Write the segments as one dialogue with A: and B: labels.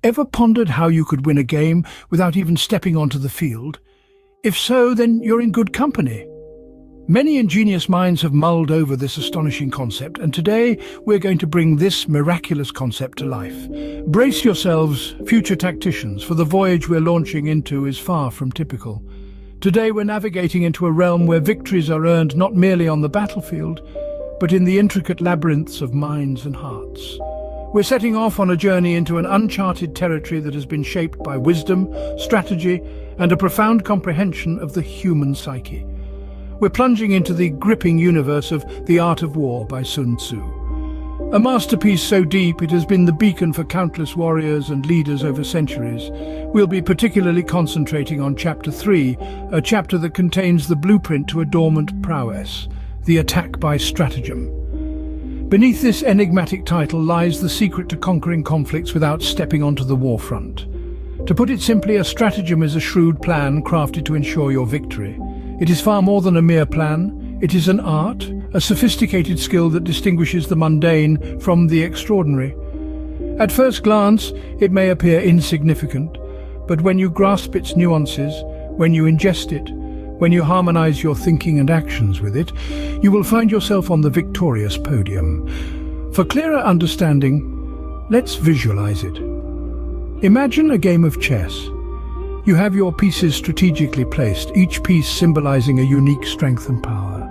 A: Ever pondered how you could win a game without even stepping onto the field? If so, then you're in good company. Many ingenious minds have mulled over this astonishing concept, and today we're going to bring this miraculous concept to life. Brace yourselves, future tacticians, for the voyage we're launching into is far from typical. Today we're navigating into a realm where victories are earned not merely on the battlefield, but in the intricate labyrinths of minds and hearts. We're setting off on a journey into an uncharted territory that has been shaped by wisdom, strategy, and a profound comprehension of the human psyche. We're plunging into the gripping universe of The Art of War by Sun Tzu. A masterpiece so deep it has been the beacon for countless warriors and leaders over centuries. We'll be particularly concentrating on Chapter 3, a chapter that contains the blueprint to a dormant prowess, the attack by stratagem. Beneath this enigmatic title lies the secret to conquering conflicts without stepping onto the war front. To put it simply, a stratagem is a shrewd plan crafted to ensure your victory. It is far more than a mere plan. It is an art, a sophisticated skill that distinguishes the mundane from the extraordinary. At first glance, it may appear insignificant, but when you grasp its nuances, when you ingest it, when you harmonize your thinking and actions with it, you will find yourself on the victorious podium. For clearer understanding, let's visualize it. Imagine a game of chess. You have your pieces strategically placed, each piece symbolizing a unique strength and power.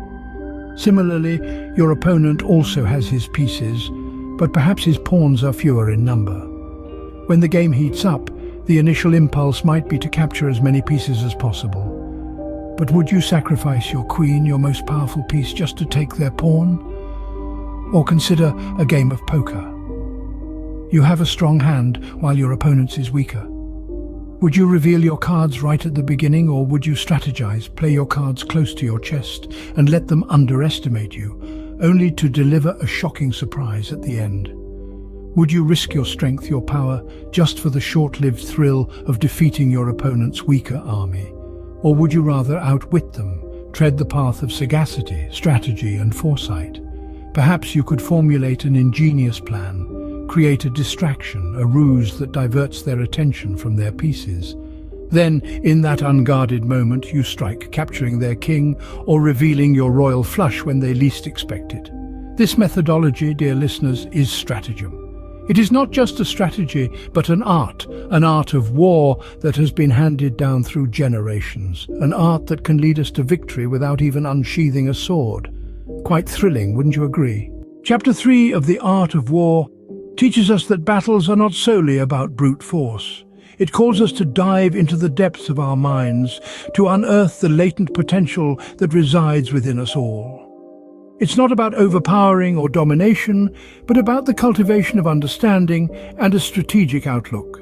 A: Similarly, your opponent also has his pieces, but perhaps his pawns are fewer in number. When the game heats up, the initial impulse might be to capture as many pieces as possible. But would you sacrifice your queen, your most powerful piece, just to take their pawn? Or consider a game of poker. You have a strong hand while your opponent's is weaker. Would you reveal your cards right at the beginning, or would you strategize, play your cards close to your chest and let them underestimate you, only to deliver a shocking surprise at the end? Would you risk your strength, your power, just for the short-lived thrill of defeating your opponent's weaker army? Or would you rather outwit them, tread the path of sagacity, strategy, and foresight? Perhaps you could formulate an ingenious plan, create a distraction, a ruse that diverts their attention from their pieces. Then, in that unguarded moment, you strike, capturing their king or revealing your royal flush when they least expect it. This methodology, dear listeners, is stratagem. It is not just a strategy, but an art of war that has been handed down through generations, an art that can lead us to victory without even unsheathing a sword. Quite thrilling, wouldn't you agree? Chapter 3 of The Art of War teaches us that battles are not solely about brute force. It calls us to dive into the depths of our minds, to unearth the latent potential that resides within us all. It's not about overpowering or domination, but about the cultivation of understanding and a strategic outlook.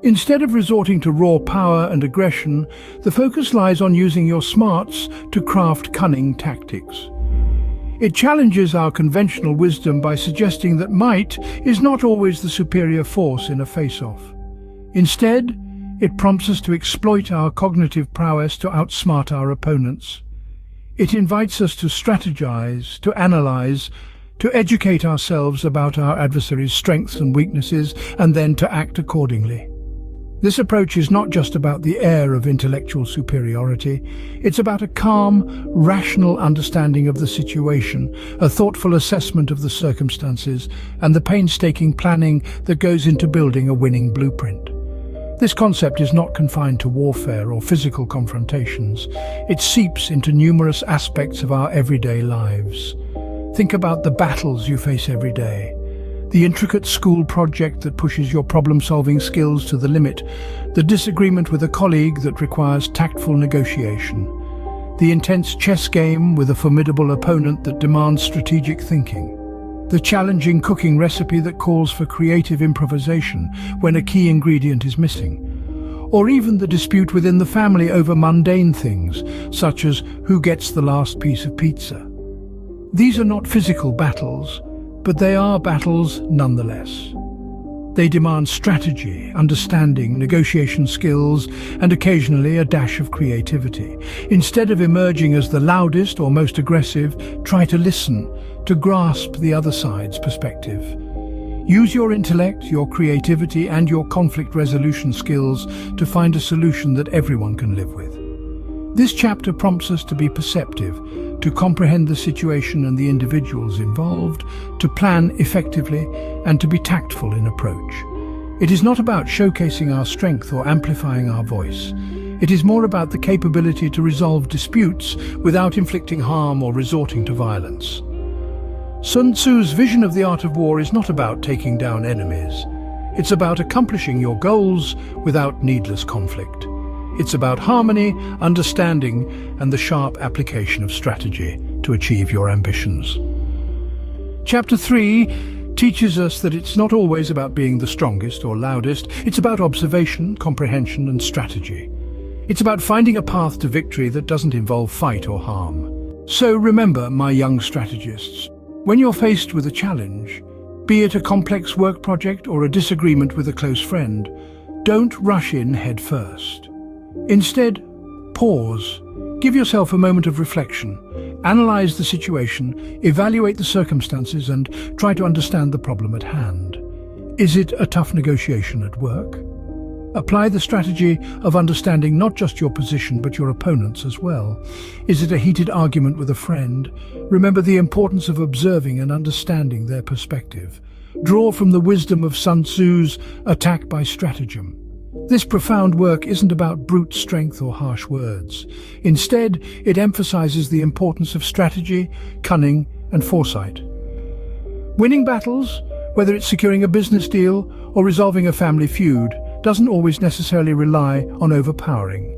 A: Instead of resorting to raw power and aggression, the focus lies on using your smarts to craft cunning tactics. It challenges our conventional wisdom by suggesting that might is not always the superior force in a face-off. Instead, it prompts us to exploit our cognitive prowess to outsmart our opponents. It invites us to strategize, to analyze, to educate ourselves about our adversary's strengths and weaknesses, and then to act accordingly. This approach is not just about the air of intellectual superiority. It's about a calm, rational understanding of the situation, a thoughtful assessment of the circumstances, and the painstaking planning that goes into building a winning blueprint. This concept is not confined to warfare or physical confrontations. It seeps into numerous aspects of our everyday lives. Think about the battles you face every day. The intricate school project that pushes your problem-solving skills to the limit, the disagreement with a colleague that requires tactful negotiation, the intense chess game with a formidable opponent that demands strategic thinking, the challenging cooking recipe that calls for creative improvisation when a key ingredient is missing, or even the dispute within the family over mundane things, such as who gets the last piece of pizza. These are not physical battles, but they are battles nonetheless. They demand strategy, understanding, negotiation skills, and occasionally a dash of creativity. Instead of emerging as the loudest or most aggressive, try to listen, to grasp the other side's perspective. Use your intellect, your creativity, and your conflict resolution skills to find a solution that everyone can live with. This chapter prompts us to be perceptive, to comprehend the situation and the individuals involved, to plan effectively, and to be tactful in approach. It is not about showcasing our strength or amplifying our voice. It is more about the capability to resolve disputes without inflicting harm or resorting to violence. Sun Tzu's vision of the art of war is not about taking down enemies. It's about accomplishing your goals without needless conflict. It's about harmony, understanding, and the sharp application of strategy to achieve your ambitions. Chapter 3 teaches us that it's not always about being the strongest or loudest. It's about observation, comprehension, and strategy. It's about finding a path to victory that doesn't involve fight or harm. So remember, my young strategists, when you're faced with a challenge, be it a complex work project or a disagreement with a close friend, don't rush in head first. Instead, pause. Give yourself a moment of reflection. Analyze the situation, evaluate the circumstances, and try to understand the problem at hand. Is it a tough negotiation at work? Apply the strategy of understanding not just your position but your opponents as well. Is it a heated argument with a friend? Remember the importance of observing and understanding their perspective. Draw from the wisdom of Sun Tzu's attack by stratagem. This profound work isn't about brute strength or harsh words. Instead, it emphasizes the importance of strategy, cunning, and foresight. Winning battles, whether it's securing a business deal or resolving a family feud, doesn't always necessarily rely on overpowering.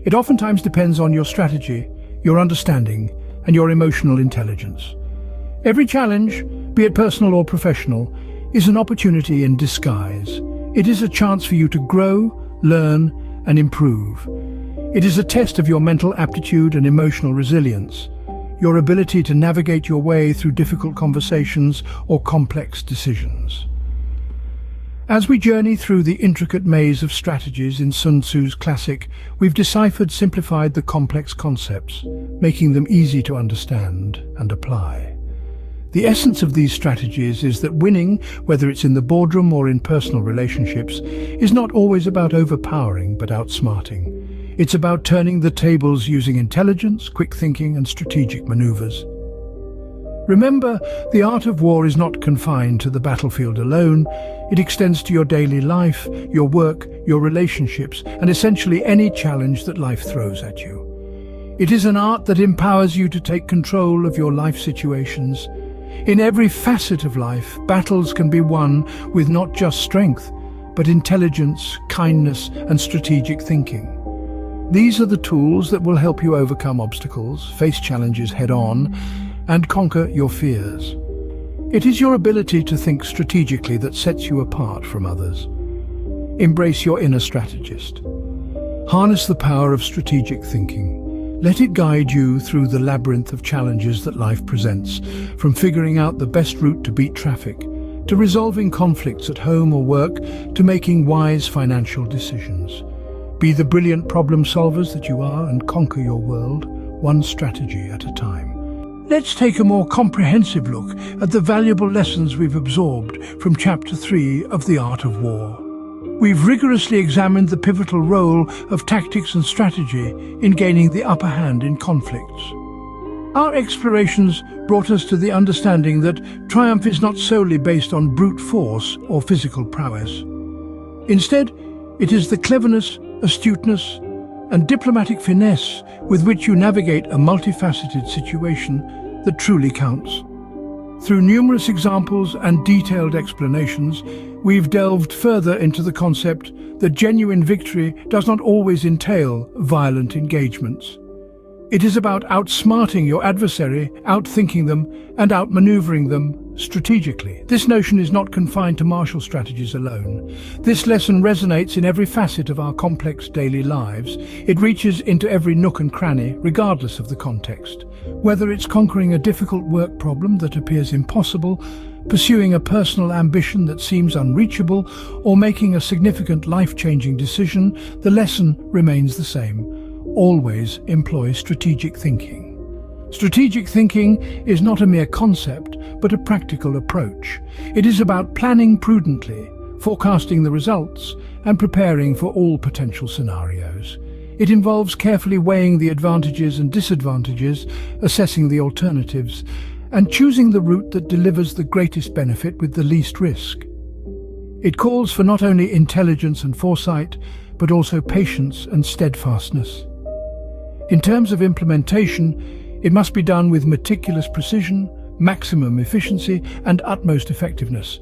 A: It oftentimes depends on your strategy, your understanding, and your emotional intelligence. Every challenge, be it personal or professional, is an opportunity in disguise. It is a chance for you to grow, learn, and improve. It is a test of your mental aptitude and emotional resilience, your ability to navigate your way through difficult conversations or complex decisions. As we journey through the intricate maze of strategies in Sun Tzu's classic, we've simplified the complex concepts, making them easy to understand and apply. The essence of these strategies is that winning, whether it's in the boardroom or in personal relationships, is not always about overpowering but outsmarting. It's about turning the tables using intelligence, quick thinking, and strategic maneuvers. Remember, the art of war is not confined to the battlefield alone. It extends to your daily life, your work, your relationships, and essentially any challenge that life throws at you. It is an art that empowers you to take control of your life situations. In every facet of life, battles can be won with not just strength, but intelligence, kindness, and strategic thinking. These are the tools that will help you overcome obstacles, face challenges head-on, and conquer your fears. It is your ability to think strategically that sets you apart from others. Embrace your inner strategist. Harness the power of strategic thinking. Let it guide you through the labyrinth of challenges that life presents, from figuring out the best route to beat traffic, to resolving conflicts at home or work, to making wise financial decisions. Be the brilliant problem solvers that you are and conquer your world, one strategy at a time. Let's take a more comprehensive look at the valuable lessons we've absorbed from Chapter 3 of The Art of War. We've rigorously examined the pivotal role of tactics and strategy in gaining the upper hand in conflicts. Our explorations brought us to the understanding that triumph is not solely based on brute force or physical prowess. Instead, it is the cleverness, astuteness, and diplomatic finesse with which you navigate a multifaceted situation that truly counts. Through numerous examples and detailed explanations, we've delved further into the concept that genuine victory does not always entail violent engagements. It is about outsmarting your adversary, outthinking them, and outmaneuvering them strategically. This notion is not confined to martial strategies alone. This lesson resonates in every facet of our complex daily lives. It reaches into every nook and cranny, regardless of the context. Whether it's conquering a difficult work problem that appears impossible, pursuing a personal ambition that seems unreachable, or making a significant life-changing decision, the lesson remains the same. Always employ strategic thinking. Strategic thinking is not a mere concept, but a practical approach. It is about planning prudently, forecasting the results, and preparing for all potential scenarios. It involves carefully weighing the advantages and disadvantages, assessing the alternatives, and choosing the route that delivers the greatest benefit with the least risk. It calls for not only intelligence and foresight, but also patience and steadfastness. In terms of implementation, it must be done with meticulous precision, maximum efficiency, and utmost effectiveness.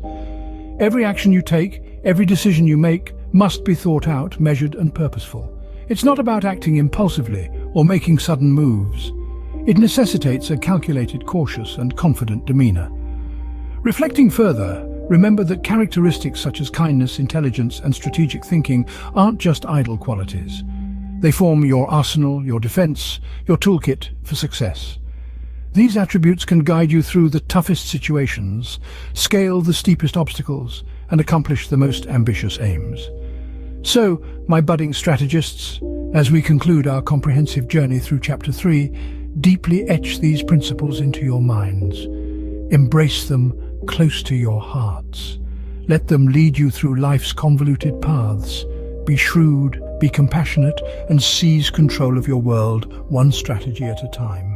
A: Every action you take, every decision you make, must be thought out, measured, and purposeful. It's not about acting impulsively or making sudden moves. It necessitates a calculated, cautious, and confident demeanor. Reflecting further, remember that characteristics such as kindness, intelligence, and strategic thinking aren't just idle qualities. They form your arsenal, your defense, your toolkit for success. These attributes can guide you through the toughest situations, scale the steepest obstacles, and accomplish the most ambitious aims. So, my budding strategists, as we conclude our comprehensive journey through Chapter 3, deeply etch these principles into your minds. Embrace them close to your hearts. Let them lead you through life's convoluted paths. Be shrewd, be compassionate, and seize control of your world, one strategy at a time.